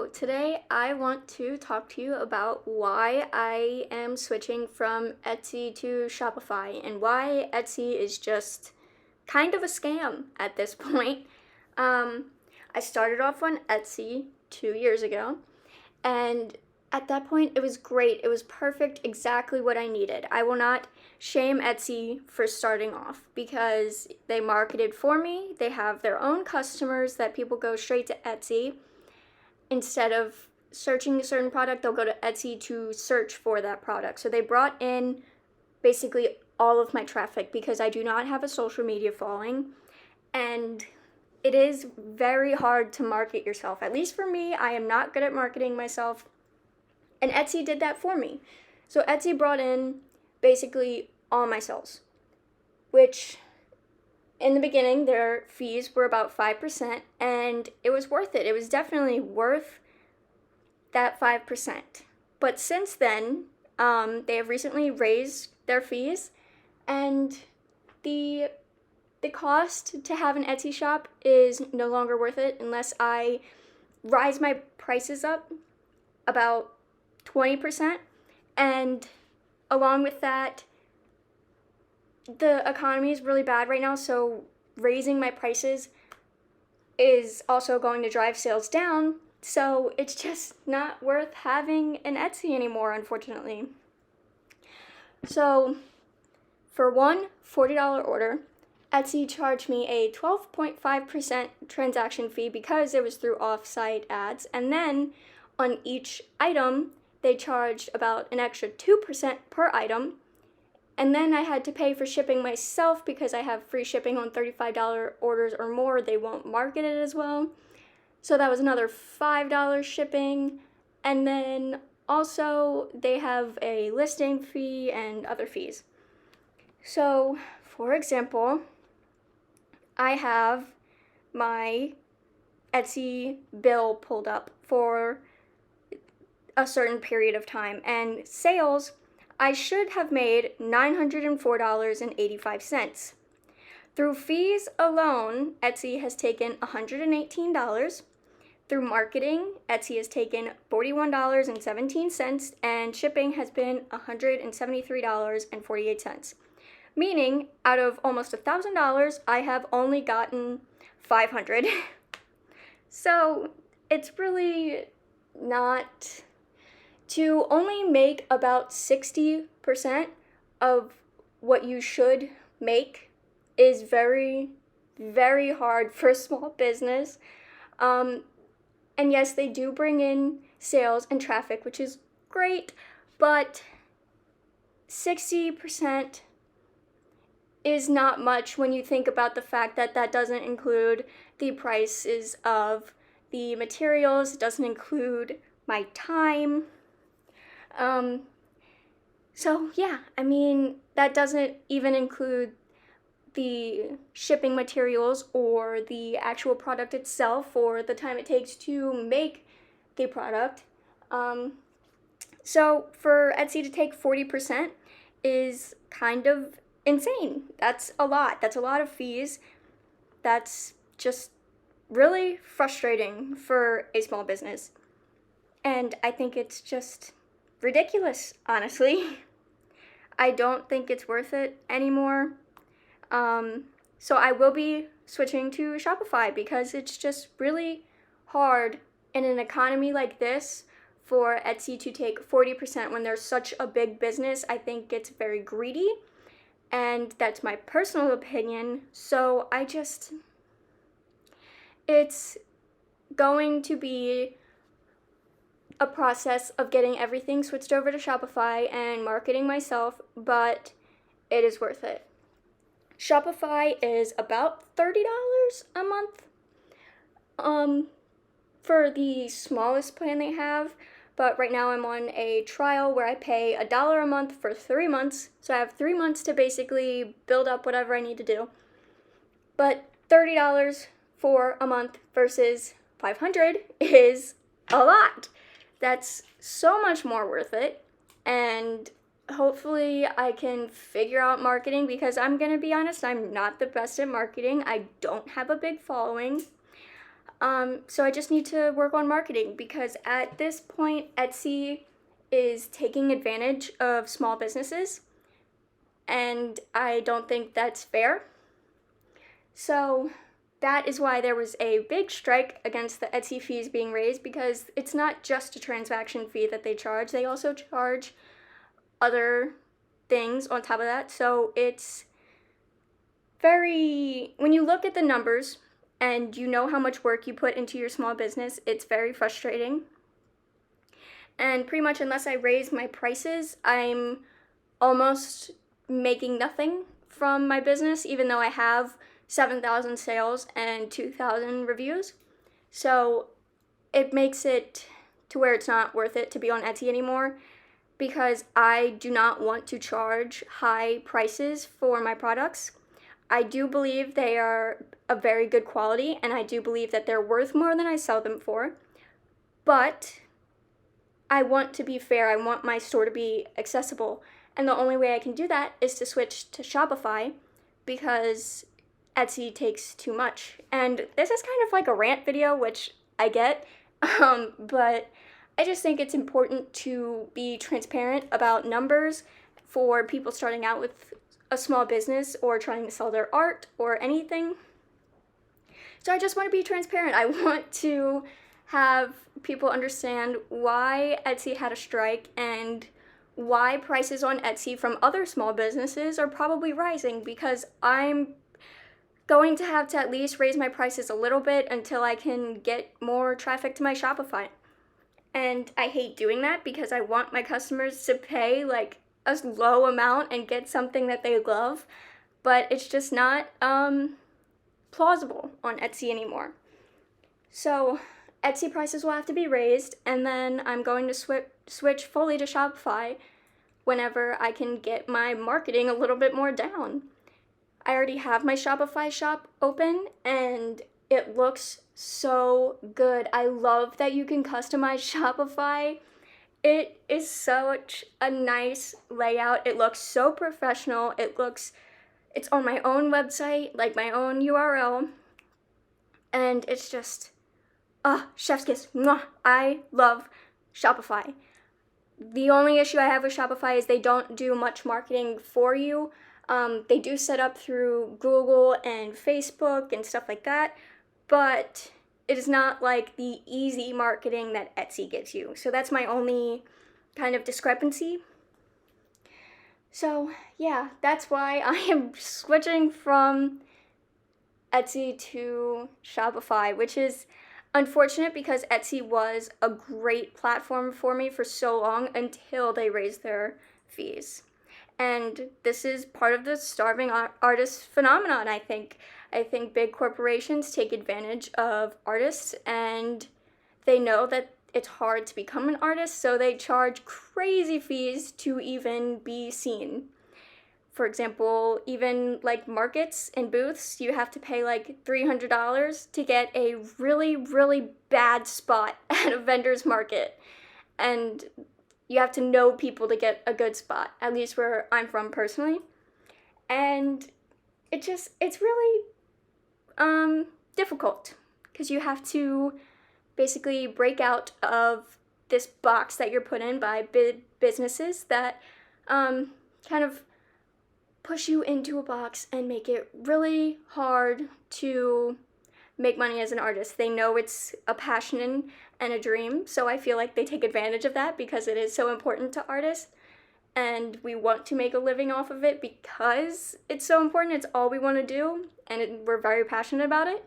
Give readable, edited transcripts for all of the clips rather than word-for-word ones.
So today I want to talk to you about why I am switching from Etsy to Shopify and why Etsy is just kind of a scam at this point. Um, I started off on Etsy 2 years ago, and at that point it was great. It was perfect, exactly what I needed. I will not shame Etsy for starting off because they marketed for me. They have their own customers that people go straight to Etsy. Instead of searching a certain product, they'll go to Etsy to search for that product. So they brought in basically all of my traffic because I do not have a social media following, and it is very hard to market yourself. At least for me, I am not good at marketing myself, and Etsy did that for me. So Etsy brought in basically all my sales, which in the beginning, their fees were about 5%, and it was worth it. It was definitely worth that 5%. But since then, they have recently raised their fees, and the cost to have an Etsy shop is no longer worth it unless I rise my prices up about 20%. And along with that, the economy is really bad right now, so raising my prices is also going to drive sales down, so it's just not worth having an Etsy anymore, unfortunately. So for one $40 order, Etsy charged me a 12.5% transaction fee because it was through off-site ads, and then on each item they charged about an extra 2% per item. And then I had to pay for shipping myself because I have free shipping on $35 orders or more. They won't market it as well. So that was another $5 shipping. And then also they have a listing fee and other fees. So, for example, I have my Etsy bill pulled up for a certain period of time, and sales, I should have made $904.85. Through fees alone, Etsy has taken $118. Through marketing, Etsy has taken $41.17, and shipping has been $173.48. Meaning, out of almost $1,000, I have only gotten $500. So it's really not. To only make about 60% of what you should make is very, very hard for a small business. And yes, they do bring in sales and traffic, which is great, but 60% is not much when you think about the fact that that doesn't include the prices of the materials, it doesn't include my time. So yeah, I mean, that doesn't even include the shipping materials or the actual product itself or the time it takes to make the product. So for Etsy to take 40% is kind of insane. That's a lot. That's a lot of fees. That's just really frustrating for a small business. And I think it's just ridiculous, honestly. I don't think it's worth it anymore. So I will be switching to Shopify because it's just really hard in an economy like this for Etsy to take 40% when there's such a big business. I think it's very greedy, and that's my personal opinion. So it's going to be a process of getting everything switched over to Shopify and marketing myself, but it is worth it. Shopify is about $30 a month for the smallest plan they have, but right now I'm on a trial where I pay $1 a month for 3 months, so I have 3 months to basically build up whatever I need to do. But $30 for a month versus $500 is a lot. That's so much more worth it, and hopefully I can figure out marketing because I'm going to be honest, I'm not the best at marketing. I don't have a big following. So I just need to work on marketing because at this point, Etsy is taking advantage of small businesses, and I don't think that's fair. So that is why there was a big strike against the Etsy fees being raised, because it's not just a transaction fee that they charge, they also charge other things on top of that. So it's when you look at the numbers and you know how much work you put into your small business, it's very frustrating. And pretty much unless I raise my prices, I'm almost making nothing from my business, even though I have 7,000 sales and 2,000 reviews. So it makes it to where it's not worth it to be on Etsy anymore, because I do not want to charge high prices for my products. I do believe they are of very good quality, and I do believe that they're worth more than I sell them for. But I want to be fair. I want my store to be accessible. And the only way I can do that is to switch to Shopify, because Etsy takes too much. And this is kind of like a rant video, which I get, but I just think it's important to be transparent about numbers for people starting out with a small business or trying to sell their art or anything. So I just want to be transparent. I want to have people understand why Etsy had a strike and why prices on Etsy from other small businesses are probably rising, because I'm going to have to at least raise my prices a little bit until I can get more traffic to my Shopify. And I hate doing that because I want my customers to pay like a low amount and get something that they love, but it's just not plausible on Etsy anymore. So Etsy prices will have to be raised, and then I'm going to switch fully to Shopify whenever I can get my marketing a little bit more down. I already have my Shopify shop open, and it looks so good. I love that you can customize Shopify. It is such a nice layout. It looks so professional. It's on my own website, like my own URL, and it's just, chef's kiss. Mwah. I love Shopify. The only issue I have with Shopify is they don't do much marketing for you. They do set up through Google and Facebook and stuff like that, but it is not like the easy marketing that Etsy gives you. So that's my only kind of discrepancy. So yeah, that's why I am switching from Etsy to Shopify, which is unfortunate because Etsy was a great platform for me for so long until they raised their fees. And this is part of the starving artist phenomenon, I think. I think big corporations take advantage of artists, and they know that it's hard to become an artist, so they charge crazy fees to even be seen. For example, even like markets and booths, you have to pay like $300 to get a really, really bad spot at a vendor's market. And you have to know people to get a good spot, at least where I'm from personally. And it's really difficult, because you have to basically break out of this box that you're put in by big businesses that kind of push you into a box and make it really hard to make money as an artist. They know it's a passion and a dream, so I feel like they take advantage of that because it is so important to artists, and we want to make a living off of it because it's so important. It's all we want to do, and we're very passionate about it.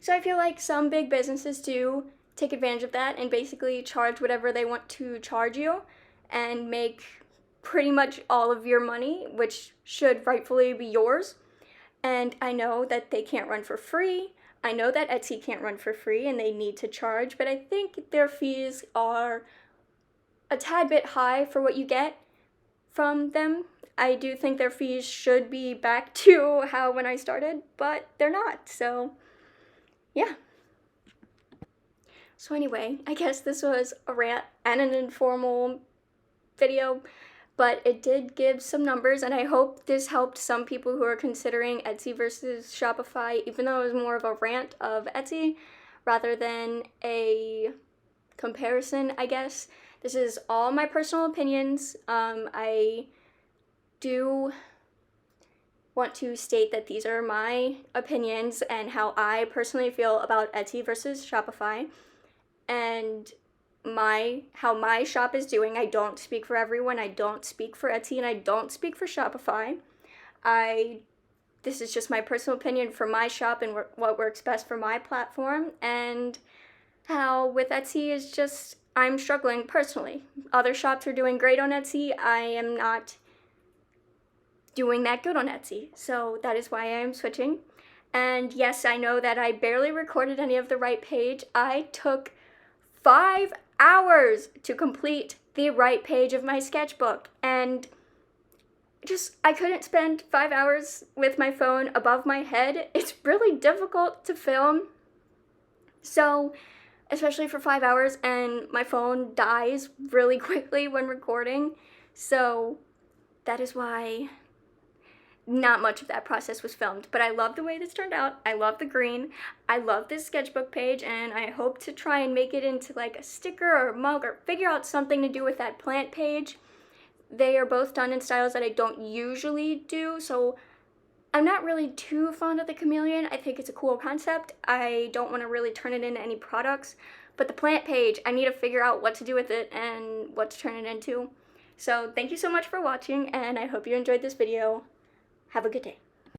So I feel like some big businesses do take advantage of that and basically charge whatever they want to charge you and make pretty much all of your money, which should rightfully be yours. And I know that they can't run for free. I know that Etsy can't run for free and they need to charge, but I think their fees are a tad bit high for what you get from them. I do think their fees should be back to how when I started, but they're not, so yeah. So anyway, I guess this was a rant and an informal video, but it did give some numbers, and I hope this helped some people who are considering Etsy versus Shopify, even though it was more of a rant of Etsy rather than a comparison, I guess. This is all my personal opinions. I do want to state that these are my opinions and how I personally feel about Etsy versus Shopify, and how my shop is doing. I don't speak for everyone. I don't speak for Etsy, and I don't speak for Shopify. This is just my personal opinion for my shop and what works best for my platform, and how with Etsy is just, I'm struggling personally. Other shops are doing great on Etsy. I am not doing that good on Etsy, so that is why I am switching. And yes, I know that I barely recorded any of the right page. I took 5 hours to complete the right page of my sketchbook, and I couldn't spend 5 hours with my phone above my head. It's really difficult to film, so especially for 5 hours, and my phone dies really quickly when recording, so that is why not much of that process was filmed. But I love the way this turned out. I love the green. I love this sketchbook page, and I hope to try and make it into like a sticker or a mug, or figure out something to do with that plant page. They are both done in styles that I don't usually do, so I'm not really too fond of the chameleon. I think it's a cool concept. I don't want to really turn it into any products, but the plant page, I need to figure out what to do with it and what to turn it into. So thank you so much for watching, and I hope you enjoyed this video. Have a good day.